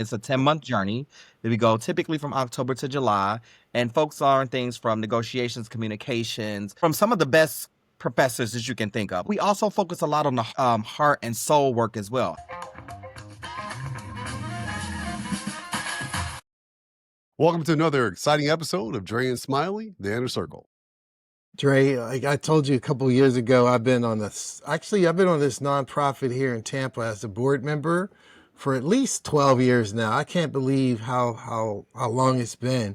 It's a 10-month journey that we go typically from October to July, and folks learn things from negotiations, communications, from some of the best professors that you can think of. We also focus a lot on the heart and soul work as well. Welcome to another exciting episode of Dre and Smiley, the Inner Circle. Dre, like I told you a couple of years ago, I've been on this nonprofit here in Tampa as a board member for at least 12 years now. I can't believe how long it's been.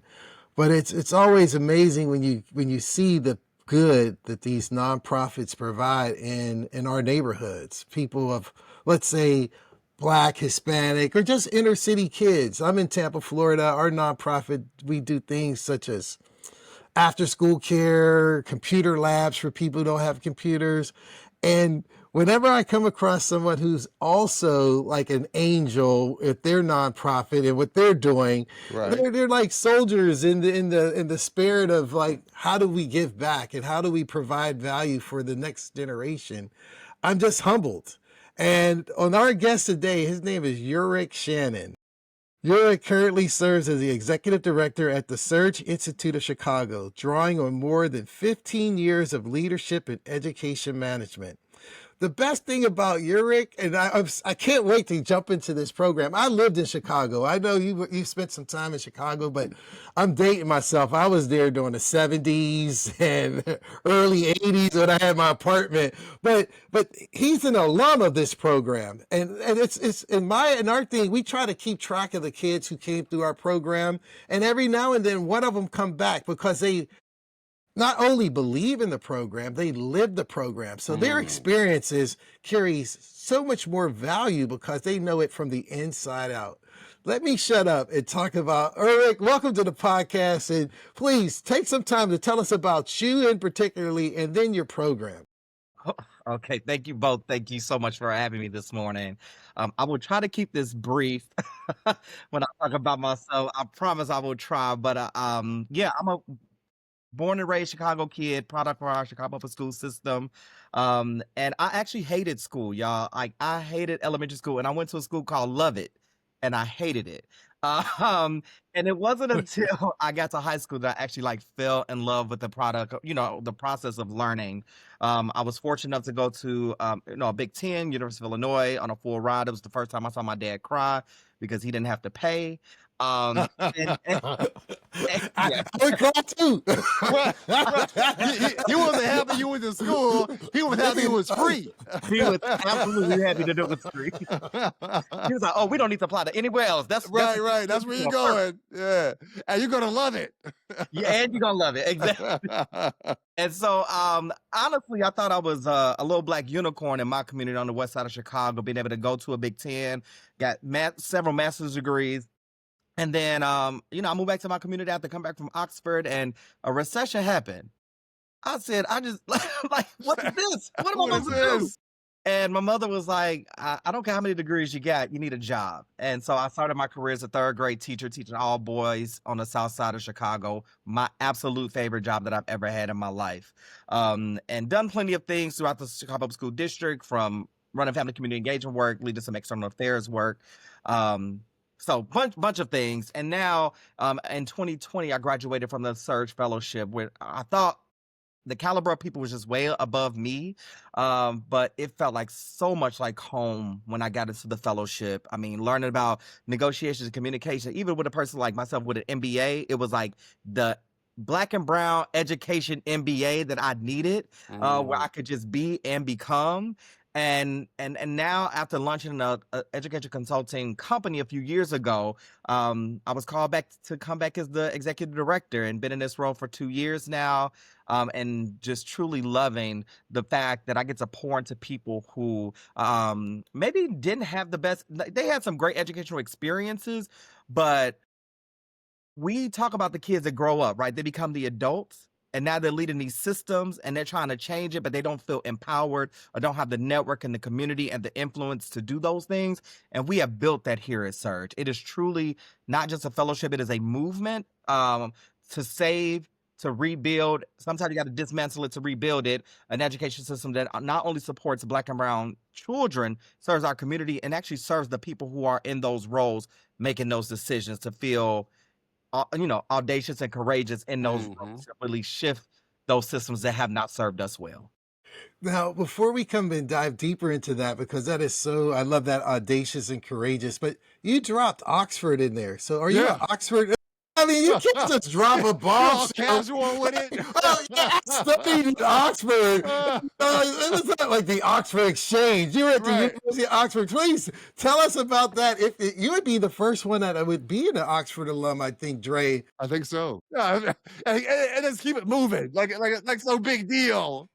But it's always amazing when you see the good that these nonprofits provide in our neighborhoods. People of, let's say, Black, Hispanic, or just inner city kids. I'm in Tampa, Florida. Our nonprofit, we do things such as after school care, computer labs for people who don't have computers. And whenever I come across someone who's also like an angel at their nonprofit and what they're doing, they're like soldiers in the spirit of like, how do we give back and how do we provide value for the next generation? I'm just humbled. And on our guest today, his name is Ulric Shannon. Ulric currently serves as the executive director at the Surge Institute of Chicago, drawing on more than 15 years of leadership in education management. The best thing about Ulric, and I can't wait to jump into this program. I lived in Chicago. I know you spent some time in Chicago, but I'm dating myself. I was there during the 70s and early 80s when I had my apartment. But he's an alum of this program, and it's in our thing. We try to keep track of the kids who came through our program, and every now and then one of them come back because they not only believe in the program, they live the program. So their experiences carry so much more value because they know it from the inside out. Let me shut up and talk about Ulric. Welcome to the podcast. And please take some time to tell us about you in particularly and then your program. Okay, thank you both. Thank you so much for having me this morning. I will try to keep this brief when I talk about myself. I promise I will try. But yeah, I'm a born and raised Chicago kid, product of our Chicago public school system. And I actually hated school, y'all. I hated elementary school, and I went to a school called Love It, and I hated it. Um, and it wasn't until I got to high school that I actually like fell in love with the product, the process of learning. I was fortunate enough to go to a Big Ten, University of Illinois, on a full ride. It was the first time I saw my dad cry because he didn't have to pay. And I would cry too. He wasn't happy you went to school. He was happy it was free. He was absolutely happy to do it free. He was like, "Oh, we don't need to apply to anywhere else." That's right. That's where you're going. Yeah, and you're gonna love it. Yeah, and you're gonna love it, exactly. And so, honestly, I thought I was a little Black unicorn in my community on the west side of Chicago, being able to go to a Big Ten, got several master's degrees. And then, I moved back to my community after come back from Oxford, and a recession happened. I said, I just like, what is this? What am I supposed to do? And my mother was like, I don't care how many degrees you got, you need a job. And so I started my career as a third grade teacher, teaching all boys on the south side of Chicago. My absolute favorite job that I've ever had in my life. And done plenty of things throughout the Chicago Public School District, from running family community engagement work, leading some external affairs work. So bunch of things. And now in 2020, I graduated from the Surge Fellowship, where I thought the caliber of people was just way above me. But it felt like so much like home when I got into the fellowship. I mean, learning about negotiations and communication, even with a person like myself with an MBA, it was like the Black and brown education MBA that I needed, where I could just be and become. And now, after launching an education consulting company a few years ago, I was called back to come back as the executive director, and been in this role for 2 years now, and just truly loving the fact that I get to pour into people who maybe didn't have the best. They had some great educational experiences, but we talk about the kids that grow up, right? They become the adults. And now they're leading these systems, and they're trying to change it, but they don't feel empowered or don't have the network and the community and the influence to do those things. And we have built that here at Surge. It is truly not just a fellowship. It is a movement to save to rebuild. Sometimes you got to dismantle it to rebuild it. An education system that not only supports Black and brown children, serves our community, and actually serves the people who are in those roles, making those decisions to feel, audacious and courageous in those roles to really shift those systems that have not served us well. Now, before we come and dive deeper into that, because that is so, I love that audacious and courageous, but you dropped Oxford in there. So are you an Oxford? I mean, you can't just drop a bomb. All casual with it. Oh, yeah, I studied in Oxford. It was not like the Oxford Exchange. You were at the University of Oxford. Please tell us about that. You would be the first one that would be an Oxford alum, I think, Dre. I think so. Yeah, and let's keep it moving, like no big deal.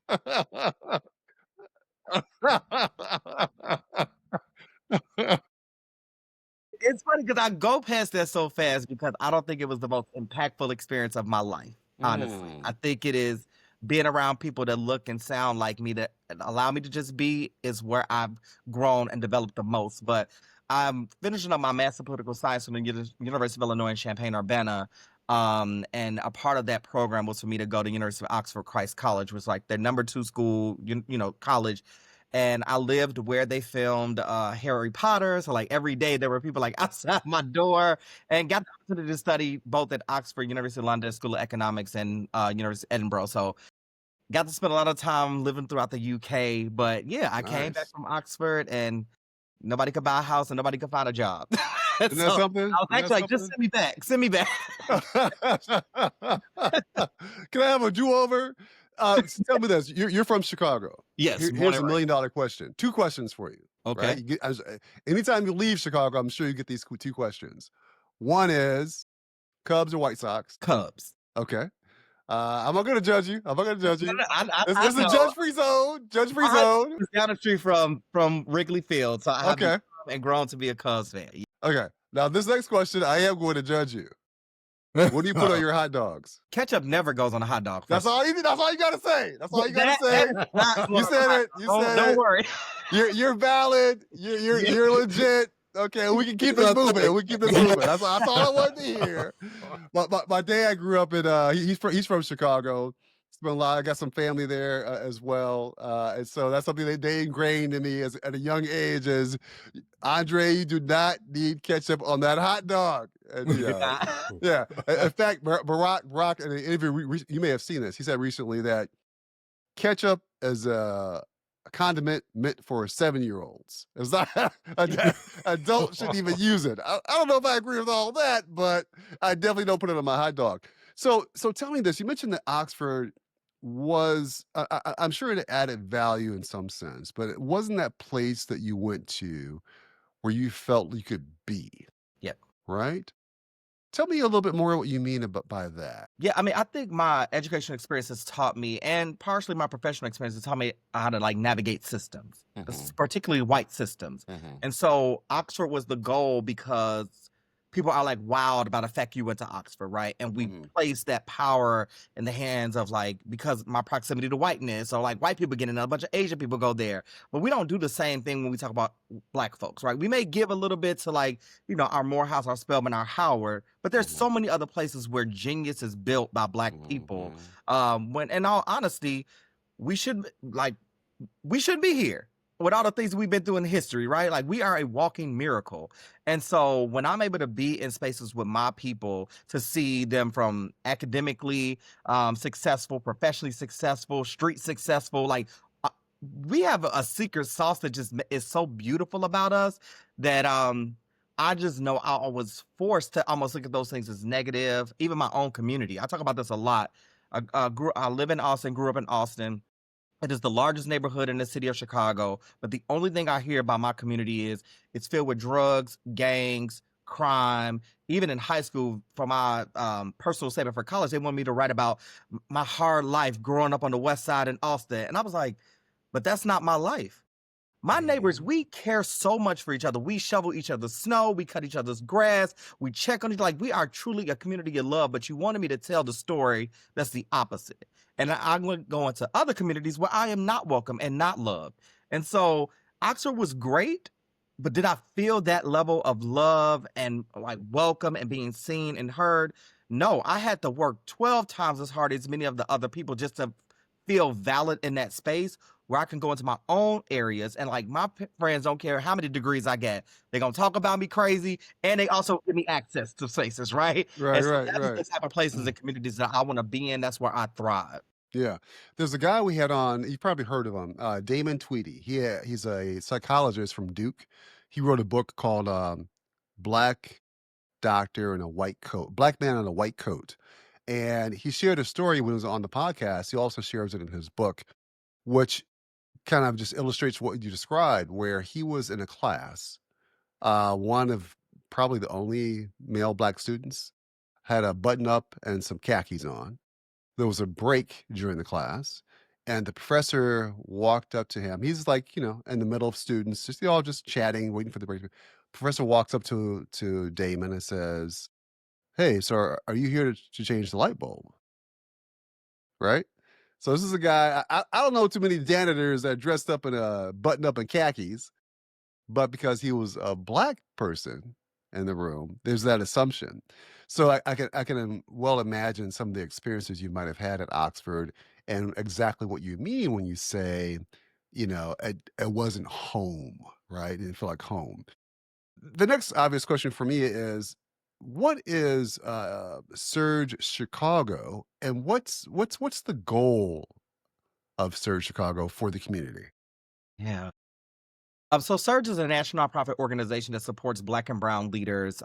It's funny because I go past that so fast because I don't think it was the most impactful experience of my life, honestly. I think it is being around people that look and sound like me, that allow me to just be, is where I've grown and developed the most. But I'm finishing up my Master of Political Science from the University of Illinois in Champaign-Urbana. And a part of that program was for me to go to University of Oxford Christ College, was like their number 2 school, college. And I lived where they filmed Harry Potter. So like every day there were people like outside my door, and got the opportunity to study both at Oxford, University of London School of Economics, and University of Edinburgh. So got to spend a lot of time living throughout the UK. But yeah, I came back from Oxford and nobody could buy a house and nobody could find a job. Isn't that something? I was actually like, just send me back. Send me back. Can I have a do-over? Tell me this. You're from Chicago. Yes. Here's a $1 million question. 2 questions for you. Okay. Right? Anytime you leave Chicago, I'm sure you get these 2 questions. One is Cubs or White Sox? Cubs. Okay. I'm not going to judge you. No, This is a judge-free zone. Judge-free zone. It's down the street from Wrigley Field, so I have become and grown to be a Cubs fan. Okay. Now, this next question, I am going to judge you. What do you put on your hot dogs? Ketchup never goes on a hot dog. That's all you got to say. That's all you got to say. You said it. Don't worry. You're valid. You're legit. Okay, we can keep this moving. That's all I wanted to hear. My dad grew up in he's from Chicago. Spent a lot. I got some family there as well, and so that's something they ingrained in me at a young age. Is Andre, you do not need ketchup on that hot dog. And, yeah. In fact, Barack in an interview, you may have seen this. He said recently that ketchup is a condiment meant for 7-year-olds. It's not adults shouldn't even use it. I don't know if I agree with all that, but I definitely don't put it on my hot dog. So tell me this. You mentioned that Oxford was, I'm sure it added value in some sense, but it wasn't that place that you went to where you felt you could be. Yep. Right? Tell me a little bit more what you mean by that. Yeah, I mean, I think my educational experience has taught me, and partially my professional experience has taught me how to navigate systems, particularly white systems. And so Oxford was the goal because people are wild about the fact you went to Oxford, right? And we place that power in the hands of because my proximity to whiteness, or white people getting a bunch of Asian people go there. But we don't do the same thing when we talk about Black folks, right? We may give a little bit to our Morehouse, our Spelman, our Howard, but there's so many other places where genius is built by Black people. When in all honesty, we should be here with all the things we've been through in history, right? We are a walking miracle. And so when I'm able to be in spaces with my people, to see them from academically successful, professionally successful, street successful, we have a secret sauce that just is so beautiful about us that I just know I was forced to almost look at those things as negative. Even my own community. I talk about this a lot. I live in Austin, grew up in Austin. It is the largest neighborhood in the city of Chicago, but the only thing I hear about my community is it's filled with drugs, gangs, crime. Even in high school, for my personal statement for college, they wanted me to write about my hard life growing up on the west side in Austin. And I was like, but that's not my life. My neighbors, we care so much for each other. We shovel each other's snow. We cut each other's grass. We check on each other. We are truly a community of love, but you wanted me to tell the story that's the opposite. And I'm going to go into other communities where I am not welcome and not loved. And so Oxford was great, but did I feel that level of love and like welcome and being seen and heard? No, I had to work 12 times as hard as many of the other people just to feel valid in that space where I can go into my own areas and like my friends don't care how many degrees I get. They're going to talk about me crazy and they also give me access to places, right? Right, And so right, that is right. the type of places and communities that I want to be in. That's where I thrive. Yeah. There's a guy we had on, you probably heard of him, Damon Tweedy. He's a psychologist from Duke. He wrote a book called Black Doctor in a White Coat, Black Man in a White Coat. And he shared a story when he was on the podcast. He also shares it in his book, which kind of just illustrates what you described, where he was in a class, one of probably the only male Black students, had a button up and some khakis on. There was a break during the class, and the professor walked up to him. He's like, in the middle of students, just all just chatting, waiting for the break. Professor walks up to Damon and says, "Hey, so are you here to change the light bulb?" Right? So this is a guy. I don't know too many janitors that dressed up in a button up in khakis, but because he was a Black person in the room, there's that assumption. So I can well imagine some of the experiences you might have had at Oxford and exactly what you mean when you say, it wasn't home, right? It didn't feel like home. The next obvious question for me is, what is Surge Chicago, and what's the goal of Surge Chicago for the community? Yeah. So Surge is a national nonprofit organization that supports Black and Brown leaders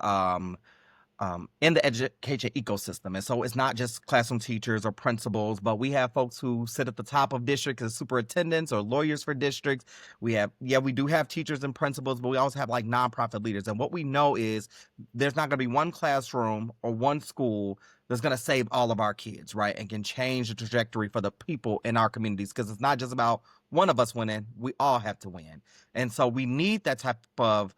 in the education ecosystem. And so it's not just classroom teachers or principals, but we have folks who sit at the top of districts as superintendents or lawyers for districts. We do have teachers and principals, but we also have like nonprofit leaders. And what we know is there's not going to be one classroom or one school that's going to save all of our kids, right? And can change the trajectory for the people in our communities, because it's not just about one of us winning, we all have to win. And so we need that type of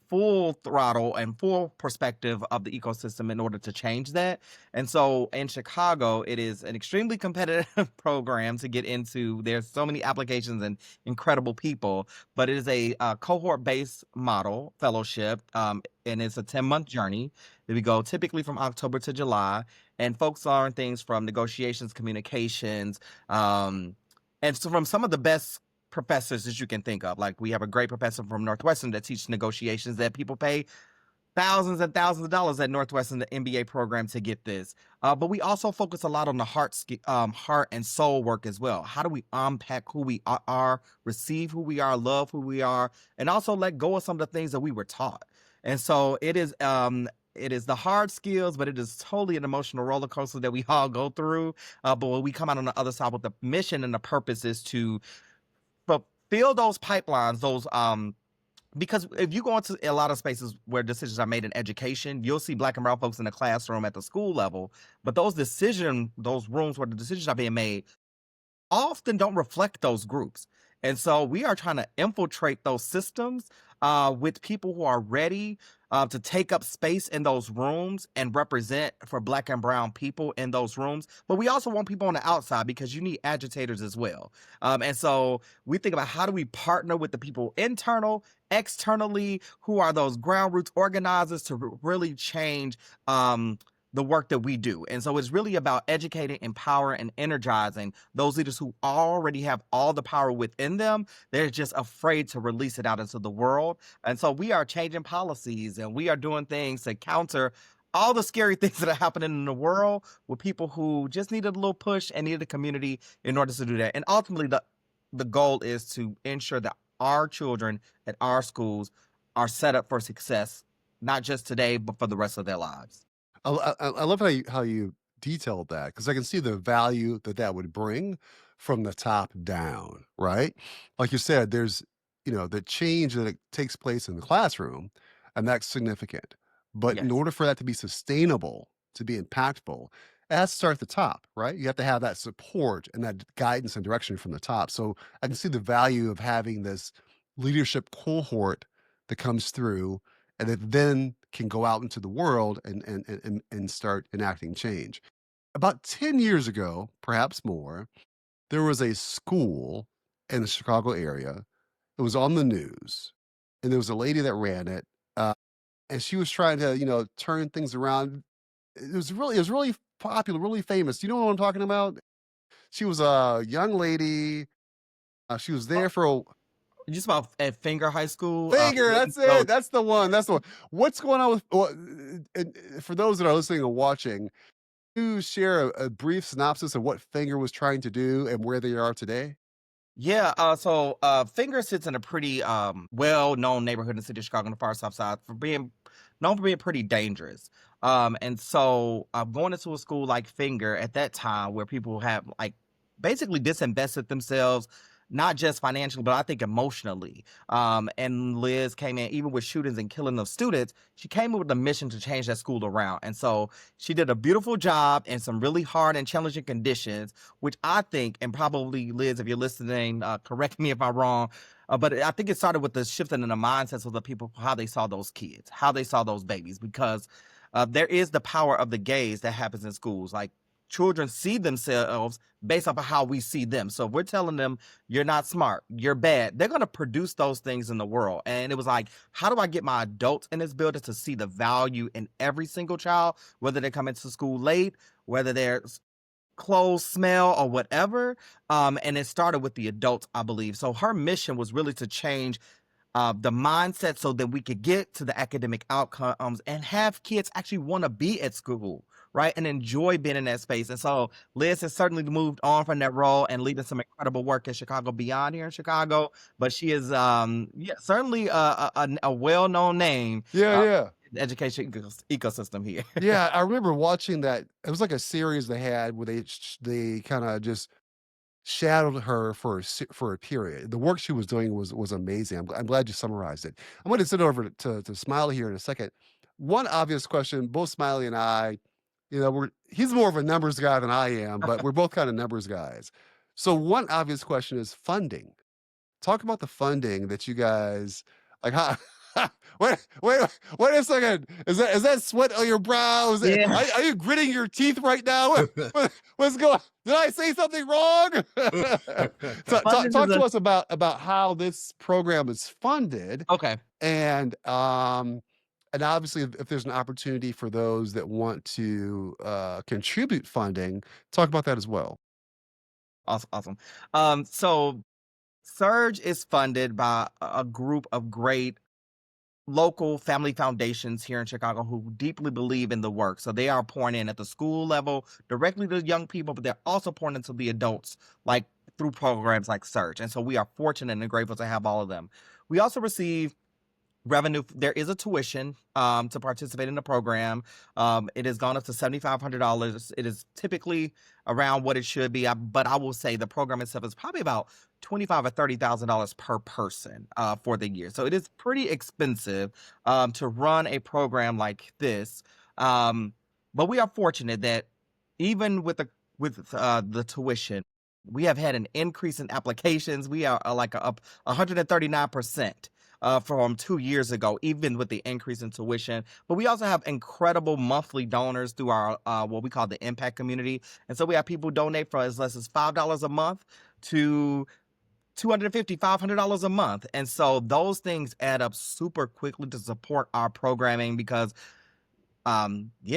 full throttle and full perspective of the ecosystem in order to change that. And so in Chicago, it is an extremely competitive program to get into. There's so many applications and incredible people, but it is a cohort-based model fellowship, and it's a 10-month journey that we go typically from October to July, and folks learn things from negotiations, communications, and so from some of the best professors that you can think of. Like we have a great professor from Northwestern that teaches negotiations that people pay thousands and thousands of dollars at Northwestern, the MBA program, to get this. But we also focus a lot on the heart and soul work as well. How do we unpack who we are, receive who we are, love who we are, and also let go of some of the things that we were taught. And so it is the hard skills, but it is totally an emotional roller coaster that we all go through. But when we come out on the other side with the mission and the purpose is to fulfill those pipelines, because if you go into a lot of spaces where decisions are made in education, you'll see Black and Brown folks in the classroom at the school level, but those rooms where the decisions are being made often don't reflect those groups. And so we are trying to infiltrate those systems with people who are ready to take up space in those rooms and represent for Black and Brown people in those rooms. But we also want people on the outside, because you need agitators as well. And so we think about, how do we partner with the people externally, who are those ground roots organizers to really change the work that we do. And so it's really about educating, empowering, and energizing those leaders who already have all the power within them. They're just afraid to release it out into the world. And so we are changing policies and we are doing things to counter all the scary things that are happening in the world with people who just needed a little push and needed a community in order to do that. And ultimately, the goal is to ensure that our children at our schools are set up for success, not just today, but for the rest of their lives. I love how you detailed that, because I can see the value that would bring from the top down, right? Like you said, there's the change that it takes place in the classroom, and that's significant. But in Yes. order for that to be sustainable, to be impactful, it has to start at the top, right? You have to have that support and that guidance and direction from the top. So I can see the value of having this leadership cohort that comes through, and that then can go out into the world and start enacting change. About 10 years ago, perhaps more, there was a school in the Chicago area. It was on the news. and there was a lady that ran it, and she was trying to, turn things around. It was really popular, really famous. You know what I'm talking about? She was a young lady. She was there for a You just about at Finger High School. Finger. Lady That's it. That's the one. That's the one. What's going on with? For those that are listening and watching, you share a brief synopsis of what Finger was trying to do and where they are today? Yeah, so Finger sits in a pretty well-known neighborhood in the city of Chicago on the far south side for being known for being pretty dangerous. And so going into a school like Finger at that time where people have like basically disinvested themselves, not just financially, but I think emotionally. And Liz came in, even with shootings and killing of students, she came in with a mission to change that school around. And so she did a beautiful job in some really hard and challenging conditions, which I think, and probably Liz, if you're listening, correct me if I'm wrong, but I think it started with the shifting in the mindsets of the people, how they saw those kids, how they saw those babies, because there is the power of the gaze that happens in schools. Like children see themselves based off of how we see them. So if we're telling them you're not smart, you're bad, they're going to produce those things in the world. And it was like, how do I get my adults in this building to see the value in every single child, whether they come into school late, whether they're clothes smell or whatever. And it started with the adults, I believe. So her mission was really to change the mindset so that we could get to the academic outcomes and have kids actually want to be at school, right? And enjoy being in that space. And so Liz has certainly moved on from that role and leading some incredible work at Chicago Beyond here in Chicago. But she is certainly a well-known name. Yeah, yeah. In the education ecosystem here. Yeah, I remember watching that. It was like a series they had where they kind of just shadowed her for a period. The work she was doing was amazing. I'm glad you summarized it. I'm going to sit over to Smiley here in a second. One obvious question: both Smiley and I, he's more of a numbers guy than I am, but we're both kind of numbers guys. So one obvious question is funding. Talk about the funding that you guys like. How? Wait a second. Is that sweat on your brows? Yeah. Are you gritting your teeth right now? What's going on? Did I say something wrong? Talk to us about how this program is funded. Okay. And obviously if there's an opportunity for those that want to contribute funding, talk about that as well. Awesome. So Surge is funded by a group of great local family foundations here in Chicago who deeply believe in the work. So they are pouring in at the school level directly to young people, but they're also pouring into the adults, like through programs like Surge. And so we are fortunate and grateful to have all of them. We also receive revenue. There is a tuition to participate in the program. It has gone up to $7,500. It is typically around what it should be, but I will say the program itself is probably about $25,000 or $30,000 per person for the year. So it is pretty expensive to run a program like this. But we are fortunate that even with the tuition, we have had an increase in applications. We are like up 139%. From 2 years ago, even with the increase in tuition. But we also have incredible monthly donors through our what we call the impact community. And so we have people donate for as less as $5 a month to $250, $500 a month. And so those things add up super quickly to support our programming because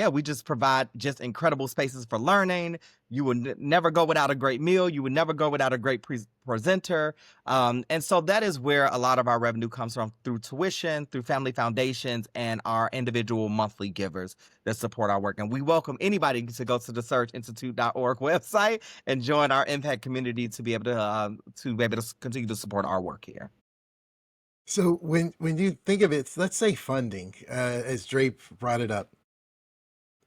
we just provide just incredible spaces for learning. You would never go without a great meal. You would never go without a great presenter. And so that is where a lot of our revenue comes from, through tuition, through family foundations, and our individual monthly givers that support our work. And we welcome anybody to go to the surgeinstitute.org website and join our impact community to be able to continue to support our work here. So when you think of it, let's say funding, as Dre brought it up,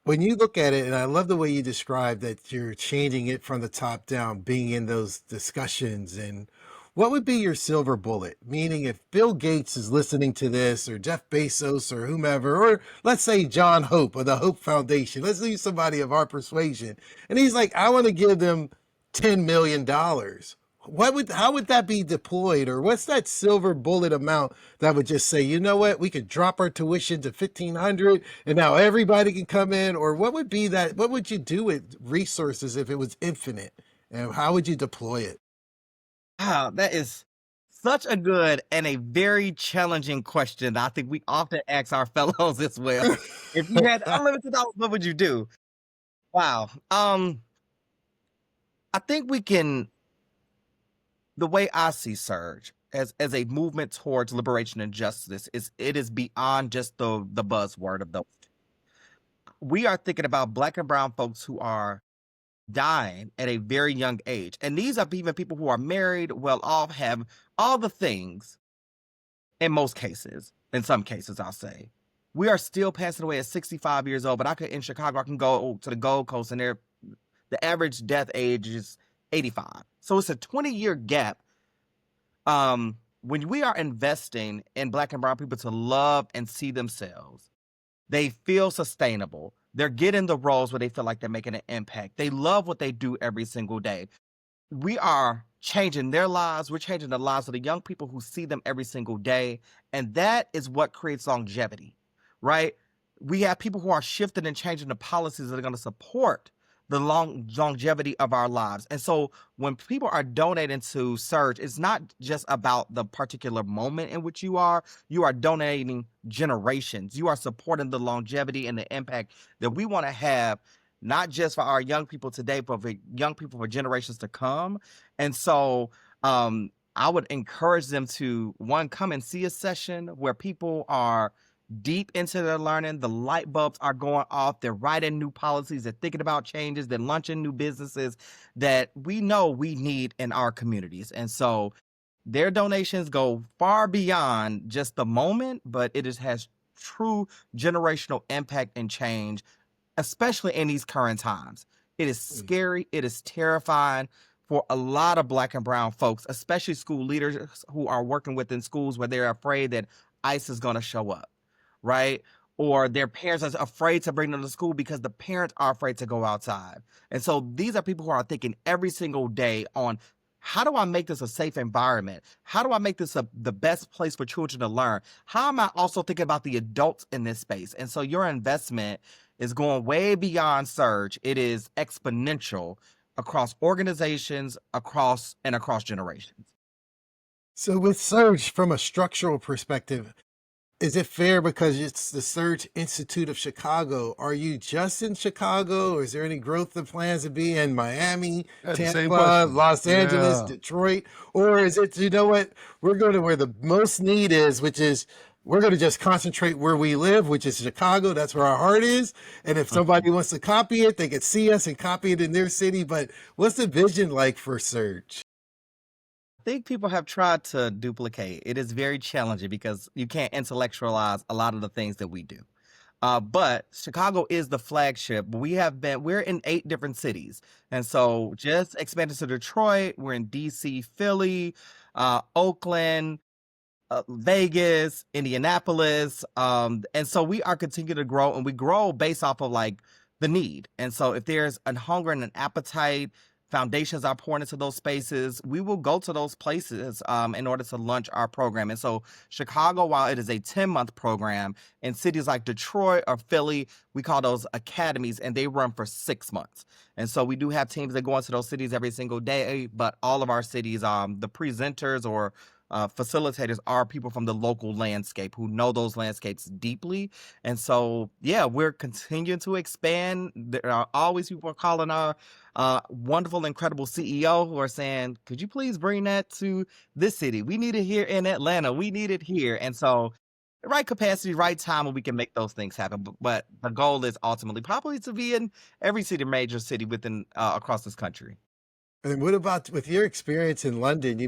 when you look at it, and I love the way you described that you're changing it from the top down, being in those discussions, and what would be your silver bullet? Meaning if Bill Gates is listening to this, or Jeff Bezos, or whomever, or let's say John Hope of the Hope Foundation, let's use somebody of our persuasion, and he's like, I want to give them $10 million. How would that be deployed? Or what's that silver bullet amount that would just say, you know what, we could drop our tuition to $1,500 and now everybody can come in? Or what would be that? What would you do with resources if it was infinite? And how would you deploy it? Wow, that is such a good and a very challenging question. I think we often ask our fellows as well. If you had unlimited dollars, what would you do? Wow. I think we can. The way I see Surge as a movement towards liberation and justice is beyond just the buzzword of those. We are thinking about Black and brown folks who are dying at a very young age, and these are even people who are married, well off, have all the things. In most cases, in some cases, I'll say, we are still passing away at 65 years old. But in Chicago, I can go to the Gold Coast, and the average death age is 85. So it's a 20-year gap. When we are investing in Black and brown people to love and see themselves, they feel sustainable. They're getting the roles where they feel like they're making an impact. They love what they do every single day. We are changing their lives. We're changing the lives of the young people who see them every single day. And that is what creates longevity, right? We have people who are shifting and changing the policies that are going to support the longevity of our lives. And so when people are donating to Surge, it's not just about the particular moment in which you are donating generations. You are supporting the longevity and the impact that we want to have, not just for our young people today, but for young people for generations to come. And so I would encourage them to, one, come and see a session where people are deep into their learning. The light bulbs are going off. They're writing new policies. They're thinking about changes. They're launching new businesses that we know we need in our communities. And so their donations go far beyond just the moment, but it has true generational impact and change, especially in these current times. It is scary. It is terrifying for a lot of Black and brown folks, especially school leaders who are working within schools where they're afraid that ICE is going to show up, right? Or their parents are afraid to bring them to school because the parents are afraid to go outside. And so these are people who are thinking every single day on, how do I make this a safe environment? How do I make this the best place for children to learn? How am I also thinking about the adults in this space? And so your investment is going way beyond Surge. It is exponential across organizations, across generations. So with Surge, from a structural perspective, is it fair because it's the Surge Institute of Chicago? Are you just in Chicago, or is there any growth of plans to be in Miami, Tampa, Los Angeles, Detroit? Or is it, you know what, we're going to where the most need is, which is we're going to just concentrate where we live, which is Chicago. That's where our heart is. And if somebody wants to copy it, they can see us and copy it in their city. But what's the vision like for Surge? I think people have tried to duplicate. It is very challenging because you can't intellectualize a lot of the things that we do. But Chicago is the flagship. We're in 8 different cities. And so just expanded to Detroit, we're in DC, Philly, Oakland, Vegas, Indianapolis. And so we are continuing to grow, and we grow based off of like the need. And so if there's a hunger and an appetite, foundations are pouring into those spaces, we will go to those places in order to launch our program. And so Chicago, while it is a 10-month program, in cities like Detroit or Philly, we call those academies, and they run for 6 months. And so we do have teams that go into those cities every single day, but all of our cities, the presenters or facilitators are people from the local landscape who know those landscapes deeply. And so, yeah, we're continuing to expand. There are always people calling our wonderful, incredible CEO who are saying, could you please bring that to this city? We need it here in Atlanta. We need it here. And so the right capacity, right time, when we can make those things happen. But the goal is ultimately probably to be in every city, major city within across this country. And what about with your experience in London? You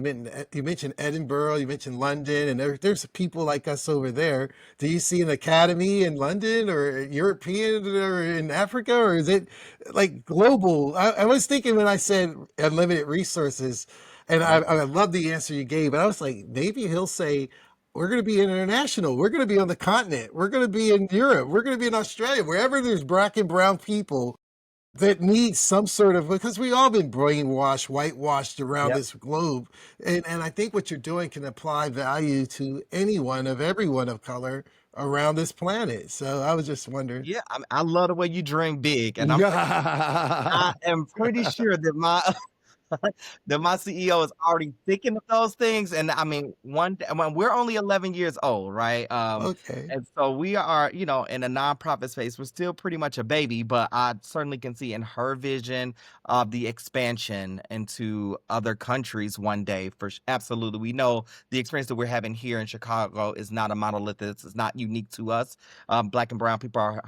mentioned Edinburgh, you mentioned London, and there's people like us over there. Do you see an academy in London or European or in Africa, or is it like global? I was thinking when I said unlimited resources, and I love the answer you gave, but I was like, maybe he'll say, we're going to be international. We're going to be on the continent. We're going to be in Europe. We're going to be in Australia, wherever there's Black and brown people that needs some sort of, because we all been brainwashed, whitewashed around this globe. And I think what you're doing can apply value to anyone of everyone of color around this planet. So I was just wondering. Yeah, I love the way you dream big. And I am pretty sure that that my CEO is already thinking of those things. And I mean, when we're only 11 years old, right? Okay. And so we are, in a nonprofit space, we're still pretty much a baby, but I certainly can see in her vision of the expansion into other countries one day. Absolutely, we know the experience that we're having here in Chicago is not a monolith. It's not unique to us. Black and brown people are,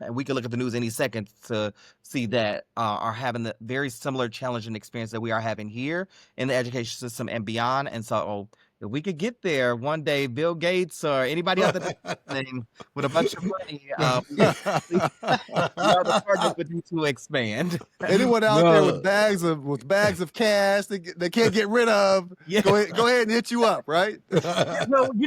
and we can look at the news any second to see that are having the very similar challenge and experience that we are having here in the education system and beyond. And so if we could get there one day, Bill Gates or anybody out there name with a bunch of money, we are the target would be to expand. Anyone out there with No. bags of cash they can't get rid of, Yeah. go ahead and hit you up, right? Well, we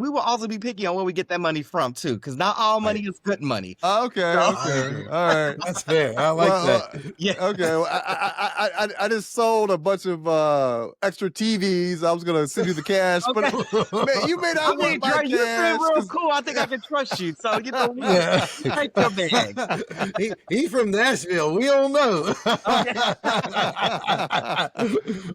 will also be picky on where we get that money from too, because not all money is good money. Okay, So- okay, all right. That's fair. I like that. Yeah. Okay, well, I just sold a bunch of extra TVs. I was gonna send you the cash, but man, you may I not mean, want my Dre, you seem cash. real 'cause- cool. I think I can trust you. So, Yeah. take your bag. He from Nashville. We don't know.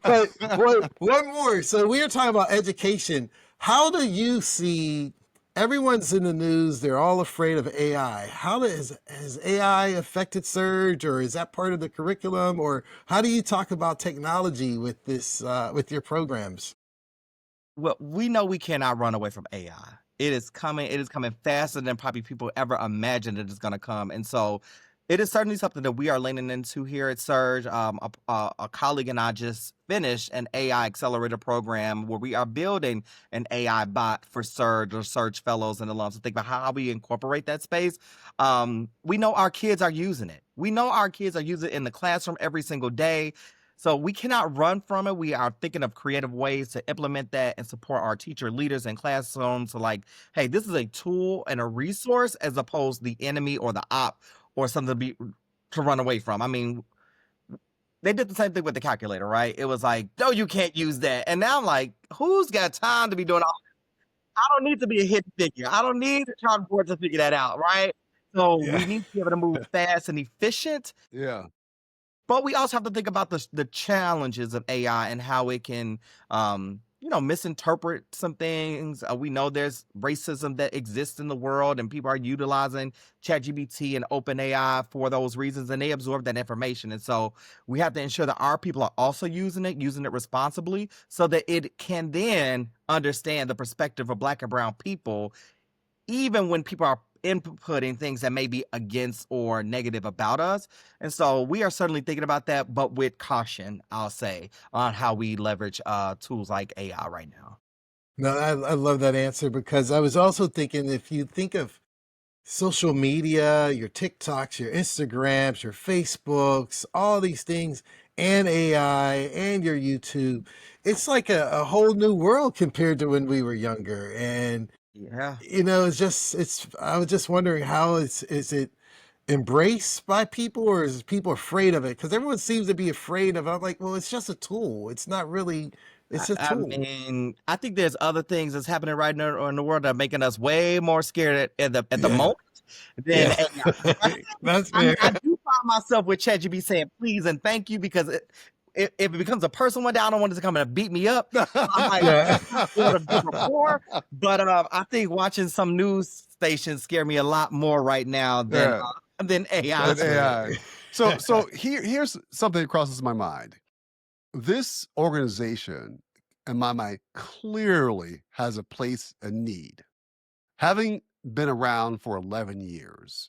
But one more. So we are talking about education. How do you see everyone's in the news? They're all afraid of AI. Has AI affected Surge, or is that part of the curriculum? Or how do you talk about technology with this with your programs? Well, we know we cannot run away from AI. It is coming. It is coming faster than probably people ever imagined it is going to come. And so it is certainly something that we are leaning into here at Surge. A colleague and I just finished an AI accelerator program where we are building an AI bot for Surge or Surge fellows and alums to think about how we incorporate that space. We know our kids are using it. We know our kids are using it in the classroom every single day. So we cannot run from it. We are thinking of creative ways to implement that and support our teacher leaders in classrooms. So like, hey, this is a tool and a resource as opposed to the enemy or the op or something to run away from. I mean, they did the same thing with the calculator, right? It was like, no, you can't use that. And now I'm like, who's got time to be doing all? I don't need to be a hidden figure. I don't need the chalkboard to figure that out, right? So we need to be able to move fast and efficient. Yeah. But we also have to think about the challenges of AI and how it can, misinterpret some things. We know there's racism that exists in the world, and people are utilizing ChatGPT and OpenAI for those reasons, and they absorb that information. And so we have to ensure that our people are also using it responsibly, so that it can then understand the perspective of Black and brown people, even when people are inputting things that may be against or negative about us. And so we are certainly thinking about that, but with caution, I'll say, on how we leverage tools like AI right now. No, I love that answer, because I was also thinking, if you think of social media, your TikToks, your Instagrams, your Facebooks, all these things, and AI and your YouTube, it's like a whole new world compared to when we were younger. And Yeah. I was just wondering, how is it embraced by people, or is people afraid of it? Because everyone seems to be afraid of it. I'm like, well, it's just a tool. It's not really, it's a I tool. mean, I think there's other things that's happening right now in the world that are making us way more scared at the Yeah. moment than Yeah. AI. That's I mean, fair. I do find myself with ChatGPT saying please and thank you, because if it becomes a person one day, I don't want it to come and beat me up. I'm like, Yeah. build a good rapport. But I think watching some news stations scare me a lot more right now than AI. With AI. So here's something that crosses my mind. This organization, in my mind, clearly has a place and need. Having been around for 11 years,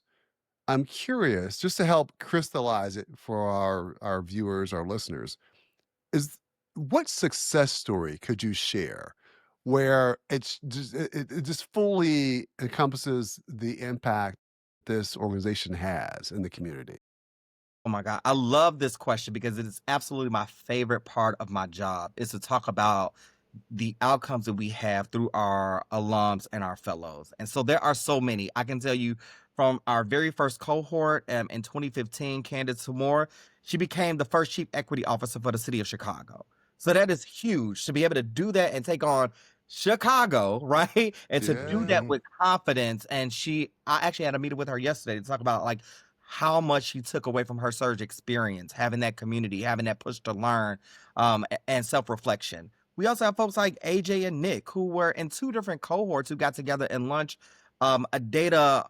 I'm curious, just to help crystallize it for our viewers, our listeners, is what success story could you share where it just fully encompasses the impact this organization has in the community? Oh my God. I love this question because it is absolutely my favorite part of my job, is to talk about the outcomes that we have through our alums and our fellows. And so there are so many. I can tell you from our very first cohort in 2015, Candace Moore, she became the first chief equity officer for the city of Chicago. So that is huge to be able to do that and take on Chicago, right? And to do that Yeah. with confidence. And I actually had a meeting with her yesterday to talk about like how much she took away from her surge experience, having that community, having that push to learn, and self-reflection. We also have folks like AJ and Nick who were in 2 different cohorts who got together and launched a data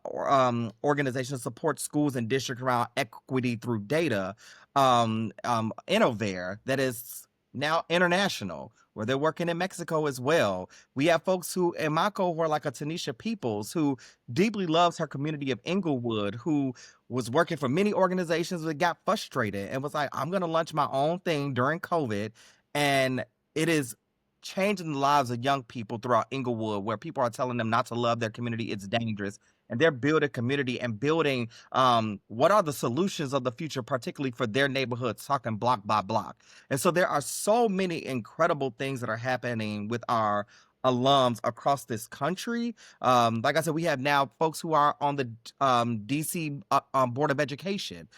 organization to support schools and districts around equity through data, Innovare, that is now international, where they're working in Mexico as well. We have folks who, in my cohort, like a Tanisha Peoples, who deeply loves her community of Inglewood, who was working for many organizations that got frustrated and was like, I'm going to launch my own thing during COVID. And it is changing the lives of young people throughout Inglewood, where people are telling them not to love their community. It's dangerous. And they're building community and building what are the solutions of the future, particularly for their neighborhoods, talking block by block. And so there are so many incredible things that are happening with our alums across this country. Like I said, we have now folks who are on the DC Board of Education.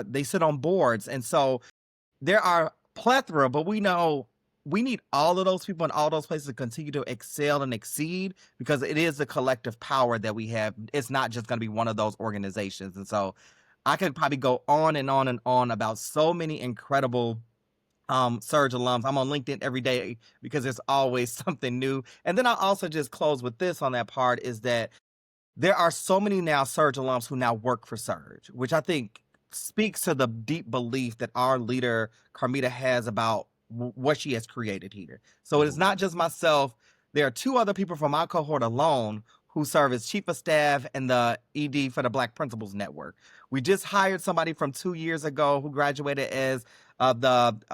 They sit on boards. And so there are plethora, but we know we need all of those people in all those places to continue to excel and exceed, because it is the collective power that we have. It's not just going to be one of those organizations. And so I could probably go on and on and on about so many incredible Surge alums. I'm on LinkedIn every day because there's always something new. And then I'll also just close with this on that part, is that there are so many now Surge alums who now work for Surge, which I think speaks to the deep belief that our leader, Carmita, has about what she has created here. So it is not just myself. There are 2 other people from my cohort alone who serve as chief of staff and the ED for the Black Principals Network. We just hired somebody from 2 years ago who graduated as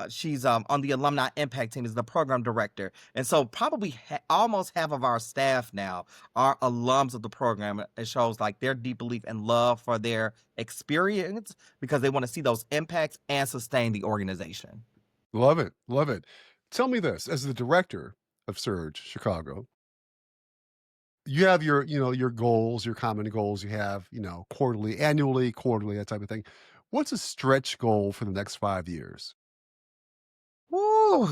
she's on the alumni impact team as the program director. And so probably almost half of our staff now are alums of the program. It shows like their deep belief and love for their experience, because they want to see those impacts and sustain the organization. Love it. Love it. Tell me this, as the director of Surge Chicago, you have your, your goals, your common goals you have, quarterly, annually, quarterly, that type of thing. What's a stretch goal for the next 5 years? Woo.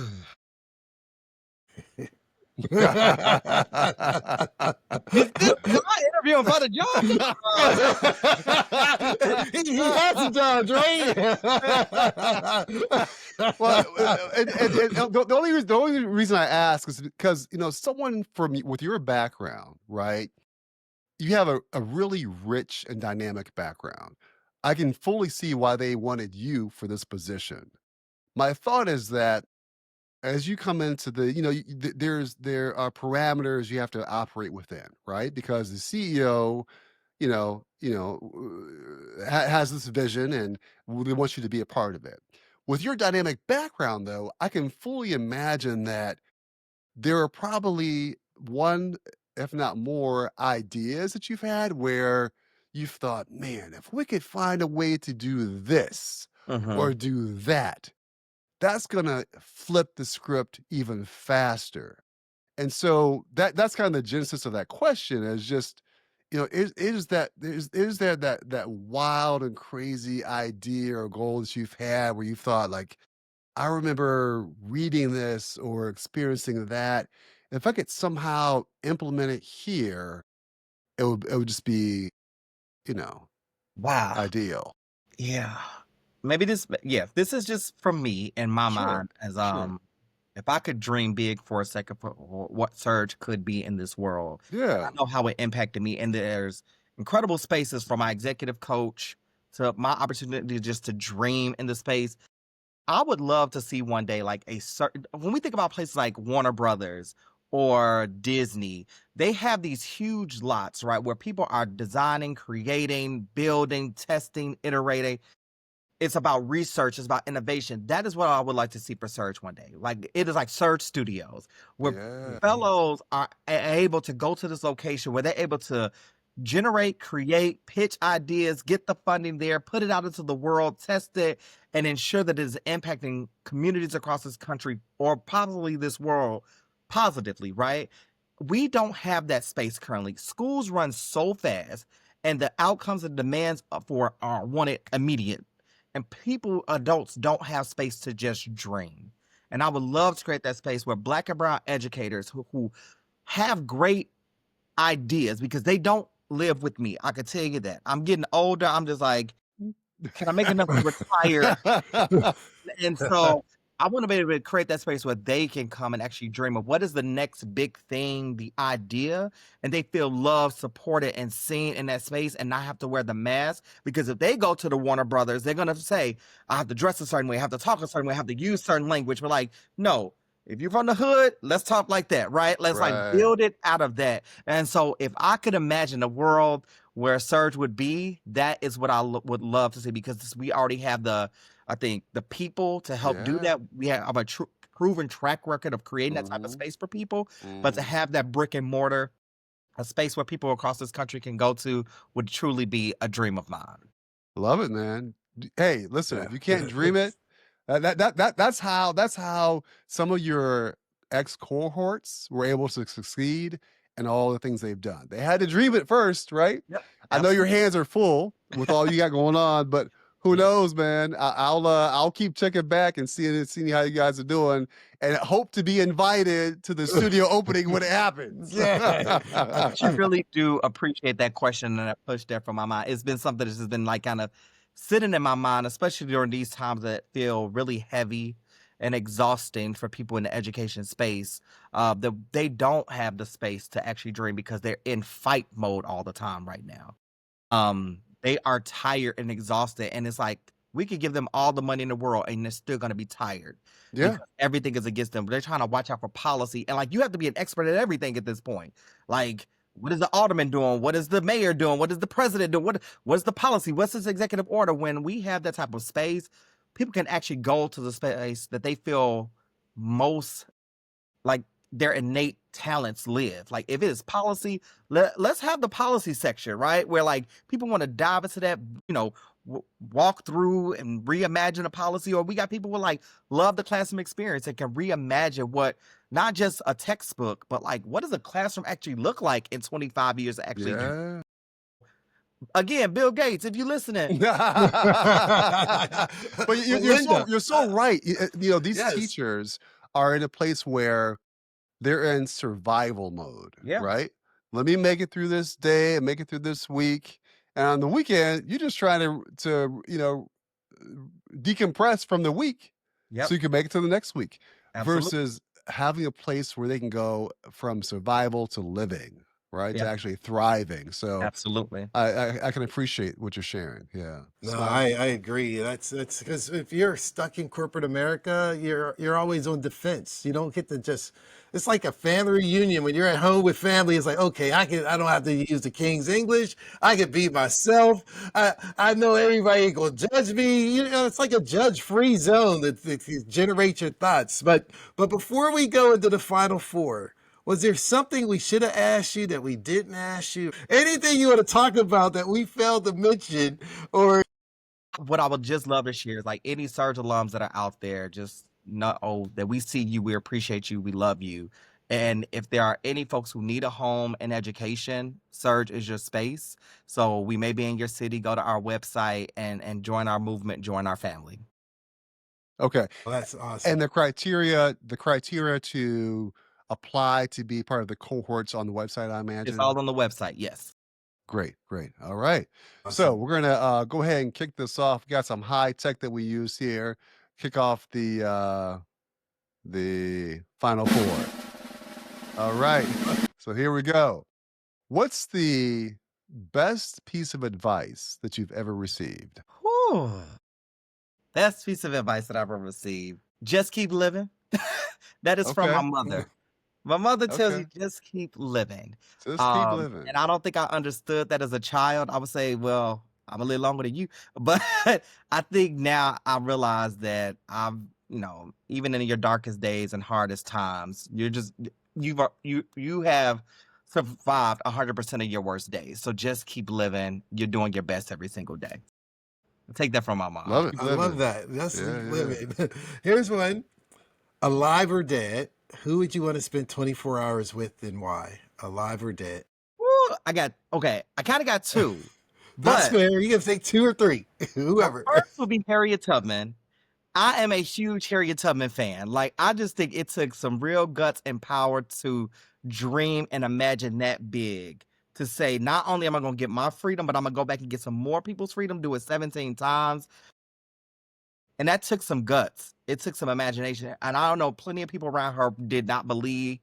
Is this my interview about a job? He has a job, right? Well, and the only reason I ask is because someone with your background, right? You have a really rich and dynamic background. I can fully see why they wanted you for this position. My thought is that as you come into the, there are parameters you have to operate within, right? Because the CEO, has this vision and they want you to be a part of it. With your dynamic background, though, I can fully imagine that there are probably one, if not more, ideas that you've had where you've thought, man, if we could find a way to do this or do that, that's going to flip the script even faster. And so that's kind of the genesis of that question, is just, is there that wild and crazy idea or goal that you've had where you thought, like, I remember reading this or experiencing that. If I could somehow implement it here, it would just be, Wow. ideal. Yeah. Maybe this is just from me in my Sure, mind, as sure. if I could dream big for a second for what Surge could be in this world. Yeah. I know how it impacted me, and there's incredible spaces for my executive coach to my opportunity just to dream in the space. I would love to see one day like a certain, when we think about places like Warner Brothers or Disney, they have these huge lots, right, where people are designing, creating, building, testing, iterating. It's about research, it's about innovation. That is what I would like to see for Surge one day. Like, it is like Surge Studios, where Yeah. fellows are able to go to this location, where they're able to generate, create, pitch ideas, get the funding there, put it out into the world, test it, and ensure that it is impacting communities across this country or possibly this world positively, right? We don't have that space currently. Schools run so fast, and the outcomes and demands for are wanted immediate. And adults don't have space to just dream. And I would love to create that space where Black and brown educators who have great ideas, because they don't live with me. I can tell you that. I'm getting older. I'm just like, can I make enough to retire? And so I want to be able to create that space where they can come and actually dream of what is the next big thing, the idea, and they feel loved, supported, and seen in that space and not have to wear the mask. Because if they go to the Warner Brothers, they're going to say, I have to dress a certain way, I have to talk a certain way, I have to use certain language. We're like, no. If you're from the hood, let's talk like that, right? Let's like build it out of that. And so if I could imagine a world where Surge would be, that is what I would love to see, because we already have I think the people to help do that. We have a proven track record of creating that type of space for people, but to have that brick and mortar, a space where people across this country can go to, would truly be a dream of mine. Love it, man. Hey, listen, if you can't dream it, that's how some of your ex cohorts were able to succeed in all the things they've done. They had to dream it first, right? Yep, I know your hands are full with all you got going on, but who knows, man? I'll keep checking back and seeing how you guys are doing, and hope to be invited to the studio opening when it happens. Yeah. I really do appreciate that question and that push there from my mind. It's been something that's just been like kind of sitting in my mind, especially during these times that feel really heavy and exhausting for people in the education space. That they don't have the space to actually dream because they're in fight mode all the time right now. They are tired and exhausted, and it's like we could give them all the money in the world and they're still going to be tired. Yeah. Because everything is against them. They're trying to watch out for policy, and like you have to be an expert at everything at this point. Like, what is the alderman doing? What is the mayor doing? What is the president doing? What is the policy? What's this executive order? When we have that type of space, people can actually go to the space that they feel most like their innate talents live. Like if it is policy, let's have the policy section, right? Where like people want to dive into that, walk through and reimagine a policy. Or we got people who like love the classroom experience and can reimagine what, not just a textbook, but like what does a classroom actually look like in 25 years actually do? Again, Bill Gates, if you're listening. But you're so right. These teachers are in a place where they're in survival mode, right? Let me make it through this day and make it through this week. And on the weekend, you're just trying to decompress from the week so you can make it to the next week. Absolutely. Versus having a place where they can go from survival to living, right? To actually thriving. So absolutely, I can appreciate what you're sharing. Yeah. No, I agree. That's because if you're stuck in corporate America, you're always on defense. You don't get to just. It's like a family reunion when you're at home with family. It's like, okay, I don't have to use the King's English. I can be myself. I know everybody ain't gonna judge me. It's like a judge-free zone that generates your thoughts. But before we go into the Final Four, was there something we should have asked you that we didn't ask you? Anything you want to talk about that we failed to mention? Or what I would just love to share is like any Surge alums that are out there, just know that we see you, we appreciate you, we love you. And if there are any folks who need a home and education, Surge is your space. So we may be in your city, go to our website and join our movement, join our family. Okay. Well, that's awesome. And the criteria to apply to be part of the cohorts on the website, I imagine? It's all on the website, yes. Great. All right. Awesome. So we're going to go ahead and kick this off. We got some high tech that we use here. Kick off the Final Four. All right. So here we go. What's the best piece of advice that you've ever received? Whew. Best piece of advice that I've ever received. Just keep living. That is from my mother. My mother tells you, just keep living. Just keep living. And I don't think I understood that as a child. I would say, well, I'm a little longer than you. But I think now I realize that even in your darkest days and hardest times, you have survived 100% of your worst days. So just keep living. You're doing your best every single day. Take that from my mom. Love it. I love that. That's living. Here's one. Alive or dead, who would you want to spend 24 hours with and why? Alive or dead? Ooh, I kind of got two. That's fair. You can take two or three. Whoever. First would be Harriet Tubman. I am a huge Harriet Tubman fan. Like, I just think it took some real guts and power to dream and imagine that big, to say, not only am I going to get my freedom, but I'm going to go back and get some more people's freedom, do it 17 times. And that took some guts. It took some imagination. And I don't know, plenty of people around her did not believe.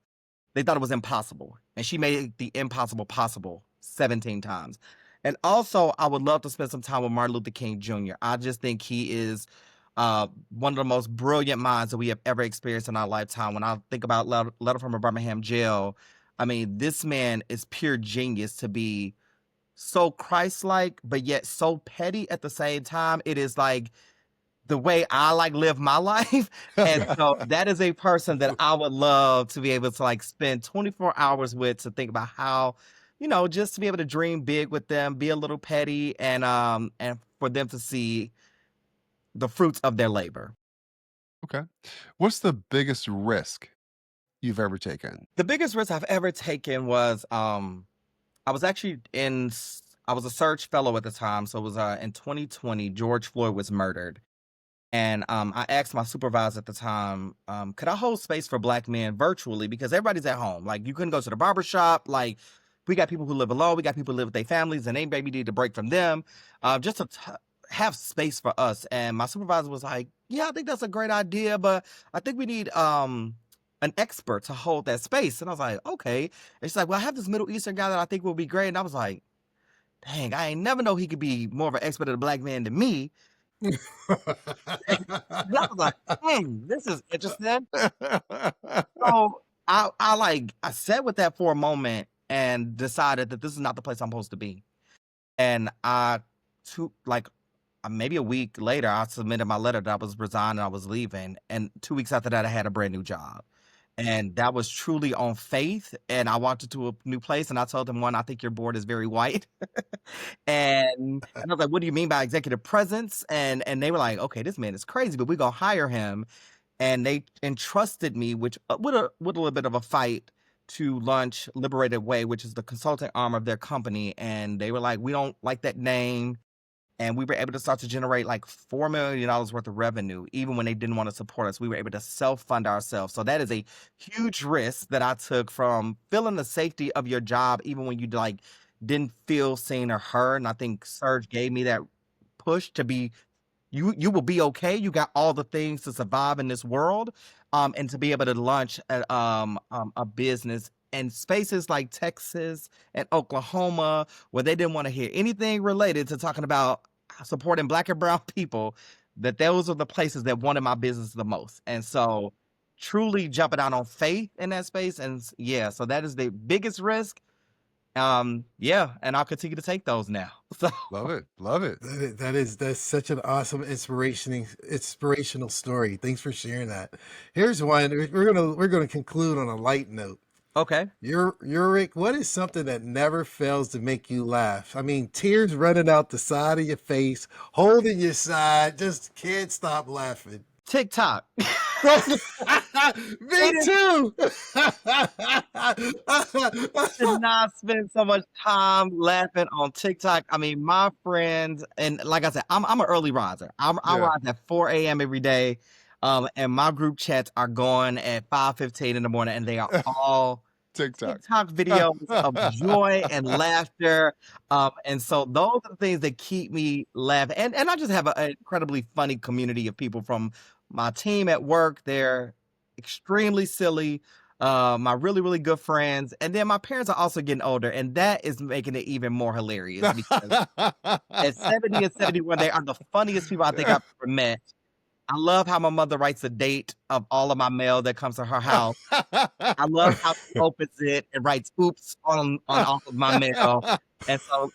They thought it was impossible. And she made the impossible possible 17 times. And also, I would love to spend some time with Martin Luther King Jr. I just think he is one of the most brilliant minds that we have ever experienced in our lifetime. When I think about Letter from a Birmingham Jail, I mean, this man is pure genius to be so Christ-like, but yet so petty at the same time. It is like the way I like live my life. And so that is a person that I would love to be able to like spend 24 hours with, to think about how, just to be able to dream big with them, be a little petty, and for them to see the fruits of their labor. Okay. What's the biggest risk you've ever taken? The biggest risk I've ever taken was I was actually I was a search fellow at the time. So it was in 2020, George Floyd was murdered. And I asked my supervisor at the time, could I hold space for Black men virtually? Because everybody's at home. Like, you couldn't go to the barbershop. Like, we got people who live alone. We got people who live with their families, and they maybe need a break from them, just to have space for us. And my supervisor was like, yeah, I think that's a great idea, but I think we need an expert to hold that space. And I was like, okay. And she's like, well, I have this Middle Eastern guy that I think will be great. And I was like, dang, I ain't never know he could be more of an expert at a Black man than me. And I was like, this is interesting. So I sat with that for a moment and decided that this is not the place I'm supposed to be. And maybe a week later, I submitted my letter that I was resigning, I was leaving. And 2 weeks after that, I had a brand new job. And that was truly on faith. And I walked into a new place, and I told them, I think your board is very white. and I was like, what do you mean by executive presence? And they were like, okay, this man is crazy, but we're going to hire him. And they entrusted me, which with a little bit of a fight, to launch Liberated Way, which is the consulting arm of their company. And they were like, we don't like that name. And we were able to start to generate like $4 million worth of revenue. Even when they didn't want to support us, we were able to self-fund ourselves. So that is a huge risk that I took, from feeling the safety of your job, even when you like didn't feel seen or heard. And I think Serge gave me that push to be, you will be okay. You got all the things to survive in this world. And to be able to launch a business in spaces like Texas and Oklahoma, where they didn't want to hear anything related to talking about supporting Black and brown people, that those are the places that wanted my business the most. And so truly jumping out on faith in that space. And yeah, so that is the biggest risk. And I'll continue to take those now. So Love it. That's such an awesome inspirational story. Thanks for sharing that. Here's one. We're gonna conclude on a light note. okay. Ulric, what is something that never fails to make you laugh? I mean, tears running out the side of your face, holding your side, just can't stop laughing. TikTok. Me too. Did not spend so much time laughing on TikTok. I mean, my friends, and like I said, I'm an early riser. I rise at 4 a.m. every day. And my group chats are going at 5:15 in the morning, and they are all TikTok videos of joy and laughter. And so those are the things that keep me laughing. And I just have an incredibly funny community of people from my team at work. They're extremely silly. My really, really good friends. And then my parents are also getting older, and that is making it even more hilarious, because at 70 and 71, they are the funniest people I think I've ever met. I love how my mother writes a date of all of my mail that comes to her house. I love how she opens it and writes "oops" on all of my mail. And so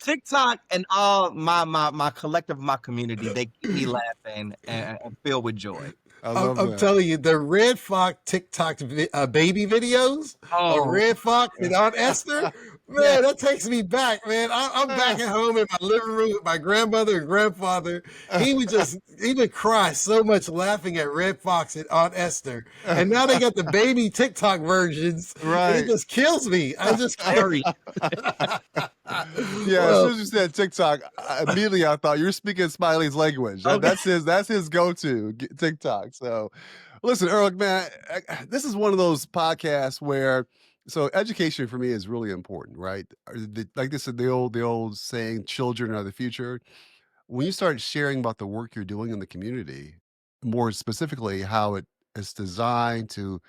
TikTok and all my collective, my community, they keep me laughing and filled with joy. I'm telling you, the Red Fox TikTok baby videos of Red Fox and Aunt Esther, man, that takes me back, man. I'm back at home in my living room with my grandmother and grandfather. He would cry so much laughing at Red Fox and Aunt Esther. And now they got the baby TikTok versions. Right. It just kills me. I just carry. Yeah, as soon as you said TikTok, immediately I thought you're speaking Smiley's language. Okay. That's his go-to, TikTok. So listen, Ulric, man, this is one of those podcasts where So education for me is really important, right? Like this, the old saying, "Children are the future." When you start sharing about the work you're doing in the community, more specifically how it is designed to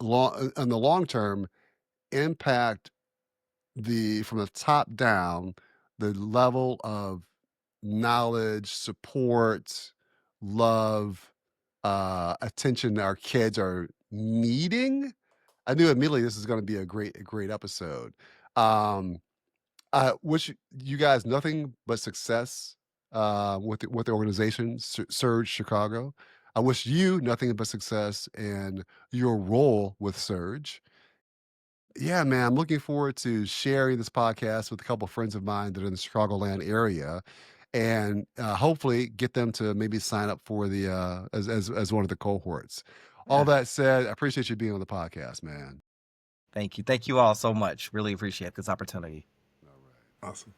in the long term impact the from the top down, the level of knowledge, support, love, attention our kids are needing. I knew immediately this is going to be a great episode. Um, I wish you guys nothing but success with the organization, Surge Chicago. I wish you nothing but success in your role with Surge. Yeah, man, I'm looking forward to sharing this podcast with a couple of friends of mine that are in the Chicagoland area, and hopefully get them to maybe sign up for the as one of the cohorts. All Yeah. that said, I appreciate you being on the podcast, man. Thank you. Thank you all so much. Really appreciate this opportunity. All right. Awesome.